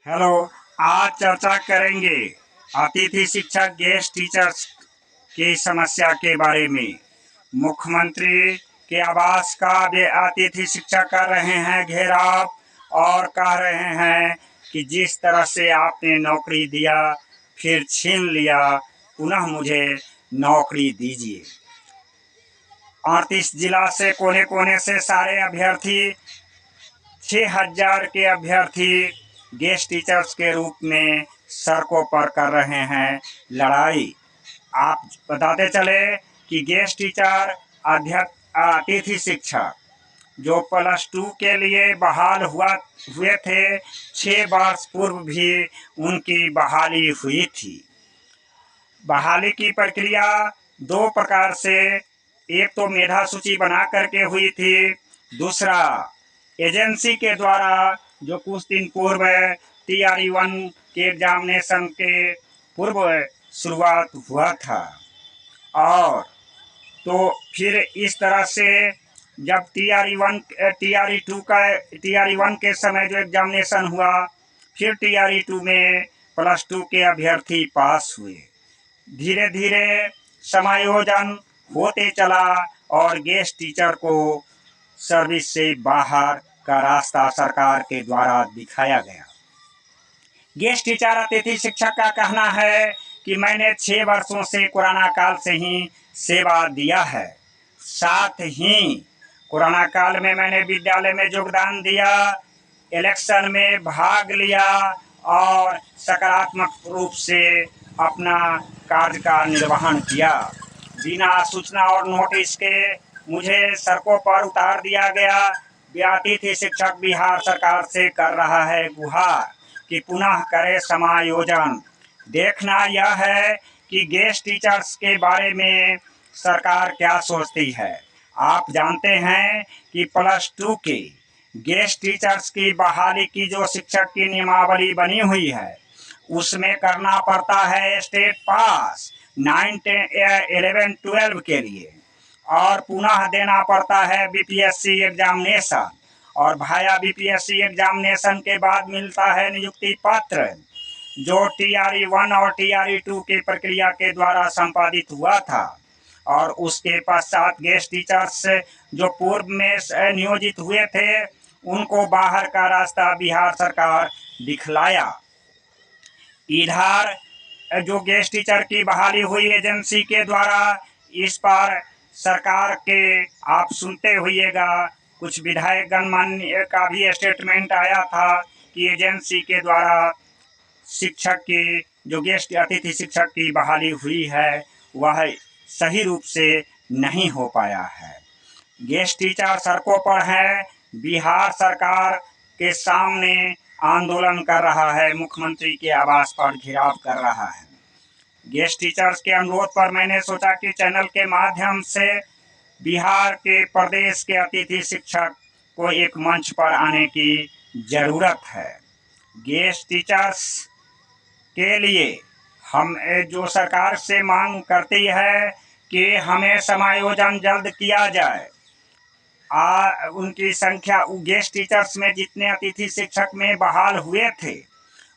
Hello. आज चर्चा करेंगे अतिथि शिक्षक गेस्ट टीचर्स की समस्या के बारे में। मुख्यमंत्री के आवास का वे अतिथि शिक्षक कर रहे हैं घेराव और कह रहे हैं कि जिस तरह से आपने नौकरी दिया फिर छीन लिया, पुनः मुझे नौकरी दीजिए। 38 जिला से कोने कोने से सारे अभ्यर्थी 6000 के अभ्यर्थी गेस्ट टीचर्स के रूप में सड़कों पर कर रहे हैं लड़ाई। आप बताते चले कि गेस्ट टीचर अतिथि शिक्षक जो +2 के लिए बहाल हुए थे, 6 वर्ष पूर्व भी उनकी बहाली हुई थी। बहाली की प्रक्रिया 2 प्रकार से, एक तो मेधा सूची बना करके हुई थी, दूसरा एजेंसी के द्वारा जो कुछ दिन पूर्व TRE-1 के एग्जामिनेशन के पूर्व शुरुआत हुआ था। और तो फिर इस तरह से जब TRE-1 के समय जो एग्जामिनेशन हुआ, फिर TRE-2 में +2 के अभ्यर्थी पास हुए। धीरे धीरे समायोजन होते चला और गेस्ट टीचर को सर्विस से बाहर का रास्ता सरकार के द्वारा दिखाया गया। गेस्ट टीचर अतिथि शिक्षक का कहना है कि मैंने 6 वर्षों से कोरोना काल से ही सेवा दिया है। साथ ही कोरोना काल में मैंने विद्यालय में योगदान दिया, इलेक्शन में भाग लिया और सकारात्मक रूप से अपना कार्य का निर्वहन किया। बिना सूचना और नोटिस के मुझे सड़कों पर उतार दिया गया। अतिथि शिक्षक बिहार सरकार से कर रहा है गुहार कि पुनः करे समायोजन। देखना यह है कि गेस्ट टीचर्स के बारे में सरकार क्या सोचती है। आप जानते हैं कि +2 के गेस्ट टीचर्स की बहाली की जो शिक्षक की नियमावली बनी हुई है, उसमें करना पड़ता है स्टेट पास 9, 10, 11, 12 के लिए, और पुनः देना पड़ता है BPSC एग्जामिनेशन, और भाया BPSC एग्जामिनेशन के बाद मिलता है नियुक्ति पत्र, जो TRE-1 और TRE-2 की प्रक्रिया के द्वारा संपादित हुआ था। और उसके पश्चात गेस्ट टीचर्स जो पूर्व में नियोजित हुए थे, उनको बाहर का रास्ता बिहार सरकार दिखलाया। इधर जो गेस्ट टीचर की बहाली हुई एजेंसी के द्वारा, इस पर सरकार के आप सुनते होइएगा, कुछ विधायक गणमान्य का भी स्टेटमेंट आया था कि एजेंसी के द्वारा शिक्षक की जो गेस्ट अतिथि शिक्षक की बहाली हुई है वह सही रूप से नहीं हो पाया है। गेस्ट टीचर सड़कों पर है, बिहार सरकार के सामने आंदोलन कर रहा है, मुख्यमंत्री के आवास पर घेराव कर रहा है। गेस्ट टीचर्स के अनुरोध पर मैंने सोचा कि चैनल के माध्यम से बिहार के प्रदेश के अतिथि शिक्षक को एक मंच पर आने की जरूरत है। गेस्ट टीचर्स के लिए हम जो सरकार से मांग करती है कि हमें समायोजन जल्द किया जाए। उनकी संख्या गेस्ट टीचर्स में जितने अतिथि शिक्षक में बहाल हुए थे,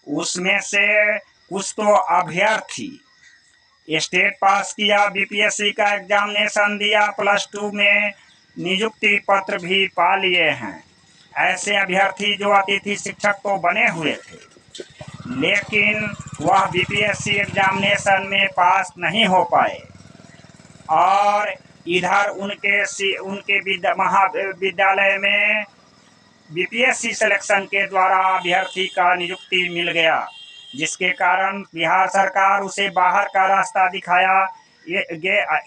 उसमें से कुछ तो अभ्यर्थी स्टेट पास किया, BPSC का एग्जामिनेशन दिया, +2 में नियुक्ति पत्र भी पा लिए हैं। ऐसे अभ्यर्थी जो अतिथि शिक्षक तो बने हुए थे, लेकिन वह BPSC एग्जामिनेशन में पास नहीं हो पाए, और इधर उनके महाविद्यालय में BPSC सिलेक्शन के द्वारा अभ्यर्थी का नियुक्ति मिल गया, जिसके कारण बिहार सरकार उसे बाहर का रास्ता दिखाया।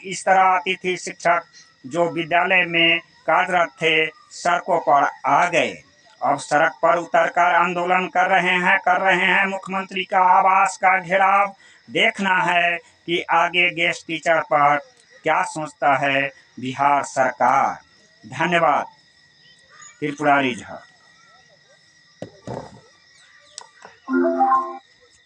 इस तरह अतिथि शिक्षक जो विद्यालय में कार्यरत थे सड़कों पर आ गए। अब सड़क पर उतरकर आंदोलन कर रहे हैं मुख्यमंत्री का आवास का घेराव। देखना है कि आगे गेस्ट टीचर पर क्या सोचता है बिहार सरकार। धन्यवाद। त्रिपुरारी झा।